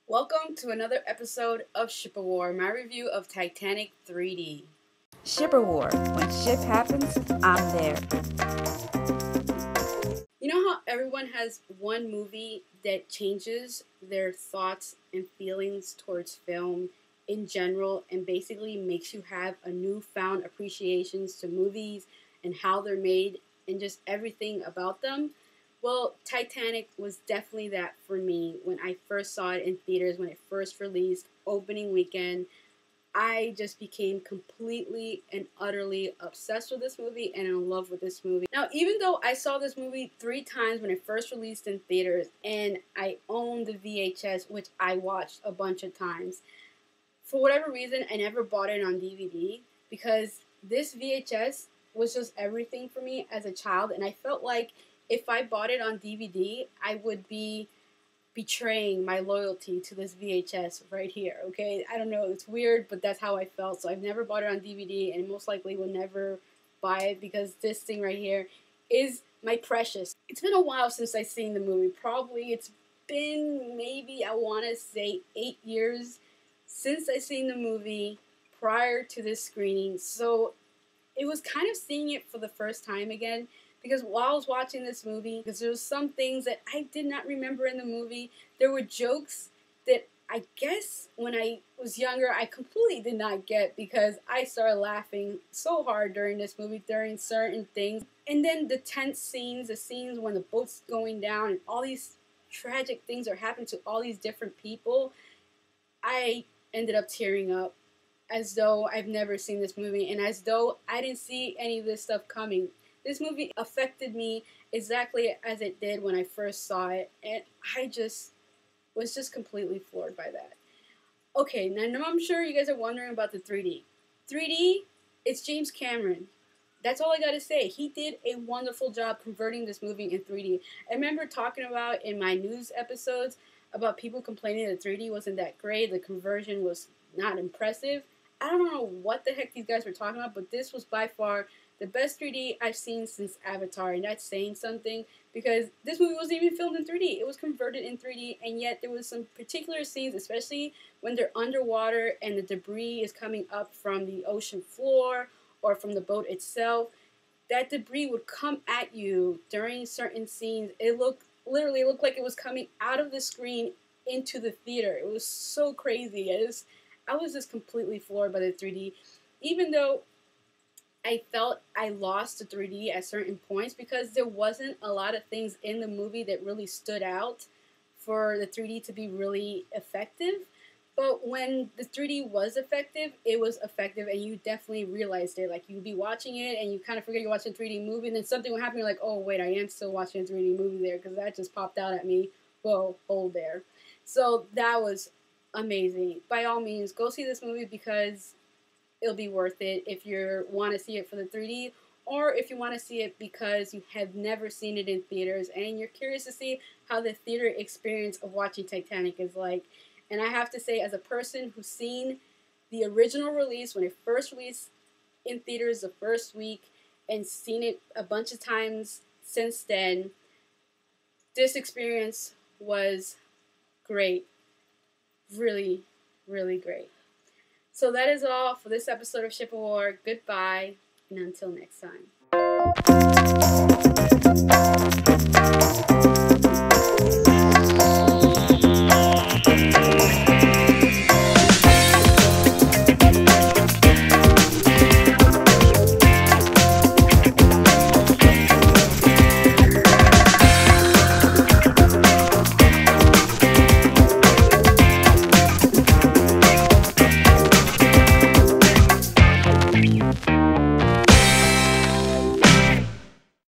Welcome to another episode of Ship of War, my review of Titanic 3D. Ship of War. When ship happens, I'm there. You know how everyone has one movie that changes their thoughts and feelings towards film in general and basically makes you have a newfound appreciations to movies and how they're made and just everything about them? Well, Titanic was definitely that for me when I first saw it in theaters, when it first released, opening weekend. I just became completely and utterly obsessed with this movie and in love with this movie. Now, even though I saw this movie 3 times when it first released in theaters, and I own the VHS, which I watched a bunch of times, for whatever reason, I never bought it on DVD because this VHS was just everything for me as a child, and I felt like if I bought it on DVD, I would be betraying my loyalty to this VHS right here, okay? I don't know, it's weird, but that's how I felt. So I've never bought it on DVD and most likely will never buy it because this thing right here is my precious. It's been a while since I've seen the movie. Probably it's been maybe, I want to say 8 years since I've seen the movie prior to this screening. So it was kind of seeing it for the first time again. Because while I was watching this movie, because there was some things that I did not remember in the movie, there were jokes that I guess when I was younger I completely did not get because I started laughing so hard during this movie, during certain things. And then the tense scenes, the scenes when the boat's going down and all these tragic things are happening to all these different people, I ended up tearing up as though I've never seen this movie and as though I didn't see any of this stuff coming. This movie affected me exactly as it did when I first saw it, and I was just completely floored by that. Okay, now I'm sure you guys are wondering about the 3D. 3D, it's James Cameron. That's all I gotta say. He did a wonderful job converting this movie in 3D. I remember talking about in my news episodes about people complaining that 3D wasn't that great, the conversion was not impressive. I don't know what the heck these guys were talking about, but this was by far the best 3D I've seen since Avatar, and that's saying something because this movie wasn't even filmed in 3D. It was converted in 3D, and yet there was some particular scenes, especially when they're underwater and the debris is coming up from the ocean floor or from the boat itself. That debris would come at you during certain scenes. It looked like it was coming out of the screen into the theater. It was so crazy. I was just completely floored by the 3D, even though I felt I lost the 3D at certain points because there wasn't a lot of things in the movie that really stood out for the 3D to be really effective. But when the 3D was effective, it was effective and you definitely realized it. Like you'd be watching it and you kind of forget you're watching a 3D movie and then something would happen, you're like, oh wait, I am still watching a 3D movie there because that just popped out at me. Whoa, hold there. So that was amazing. By all means, go see this movie because it'll be worth it if you want to see it for the 3D or if you want to see it because you have never seen it in theaters and you're curious to see how the theater experience of watching Titanic is like. And I have to say, as a person who's seen the original release when it first released in theaters the first week and seen it a bunch of times since then, this experience was great. Really, really great. So that is all for this episode of Ship of War. Goodbye, and until next time.